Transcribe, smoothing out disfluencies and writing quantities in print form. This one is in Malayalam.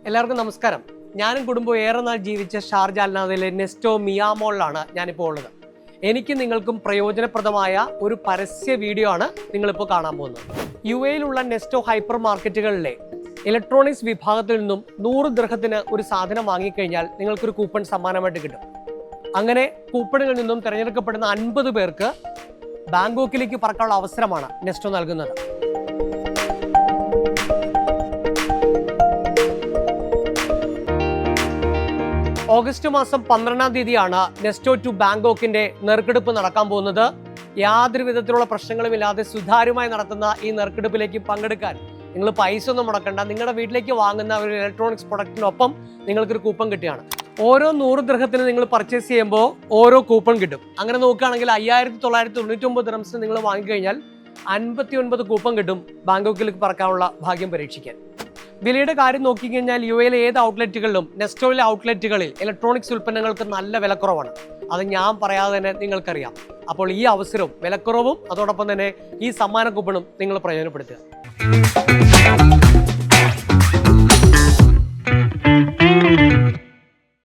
എല്ലാവർക്കും നമസ്കാരം. ഞാനും കുടുംബവും ഏറെ നാൾ ജീവിച്ച ഷാർജ അൽനാദയിലെ നെസ്റ്റോ മിയാമോളിലാണ് ഞാനിപ്പോൾ ഉള്ളത്. എനിക്ക് നിങ്ങൾക്കും പ്രയോജനപ്രദമായ ഒരു പരസ്യ വീഡിയോ ആണ് നിങ്ങളിപ്പോൾ കാണാൻ പോകുന്നത്. UAയിലുള്ള നെസ്റ്റോ ഹൈപ്പർ മാർക്കറ്റുകളിലെ ഇലക്ട്രോണിക്സ് വിഭാഗത്തിൽ നിന്നും 100 ദിർഹത്തിന് ഒരു സാധനം വാങ്ങിക്കഴിഞ്ഞാൽ നിങ്ങൾക്കൊരു കൂപ്പൺ സമ്മാനമായിട്ട് കിട്ടും. അങ്ങനെ കൂപ്പണുകളിൽ നിന്നും തിരഞ്ഞെടുക്കപ്പെടുന്ന 50 പേർക്ക് ബാങ്കോക്കിലേക്ക് പറക്കാനുള്ള അവസരമാണ് നെസ്റ്റോ നൽകുന്നത്. ഓഗസ്റ്റ് മാസം 12-ാം തീയതിയാണ് നെസ്റ്റോ ടു ബാങ്കോക്കിന്റെ നറുക്കെടുപ്പ് നടക്കാൻ പോകുന്നത്. യാതൊരു വിധത്തിലുള്ള പ്രശ്നങ്ങളുമില്ലാതെ സുതാര്യമായി നടത്തുന്ന ഈ നറുക്കെടുപ്പിലേക്ക് പങ്കെടുക്കാൻ നിങ്ങൾ പൈസ ഒന്നും മുടക്കണ്ട. നിങ്ങളുടെ വീട്ടിലേക്ക് വാങ്ങുന്ന ഒരു ഇലക്ട്രോണിക്സ് പ്രൊഡക്റ്റിനൊപ്പം നിങ്ങൾക്കൊരു കൂപ്പൺ കിട്ടുകയാണ്. ഓരോ 100 ദിർഹത്തിന് നിങ്ങൾ പർച്ചേസ് ചെയ്യുമ്പോൾ ഓരോ കൂപ്പൺ കിട്ടും. അങ്ങനെ നോക്കുകയാണെങ്കിൽ 5999 ദിർഹംസിന് നിങ്ങൾ വാങ്ങിക്കഴിഞ്ഞാൽ 59 കൂപ്പൺ കിട്ടും ബാങ്കോക്കിലേക്ക് പറക്കാനുള്ള ഭാഗ്യം പരീക്ഷിക്കാൻ. വിലയുടെ കാര്യം നോക്കിക്കഴിഞ്ഞാൽ UAയിലെ ഏത് ഔട്ട്ലെറ്റുകളിലും നെസ്റ്റോയിലെ ഔട്ട്ലെറ്റുകളിൽ ഇലക്ട്രോണിക്സ് ഉൽപ്പന്നങ്ങൾക്ക് നല്ല വിലക്കുറവാണ്. അത് ഞാൻ പറയാതെ തന്നെ നിങ്ങൾക്കറിയാം. അപ്പോൾ ഈ അവസരവും വിലക്കുറവും അതോടൊപ്പം തന്നെ ഈ സമ്മാന കൂപ്പണും നിങ്ങൾ പ്രയോജനപ്പെടുത്തുക.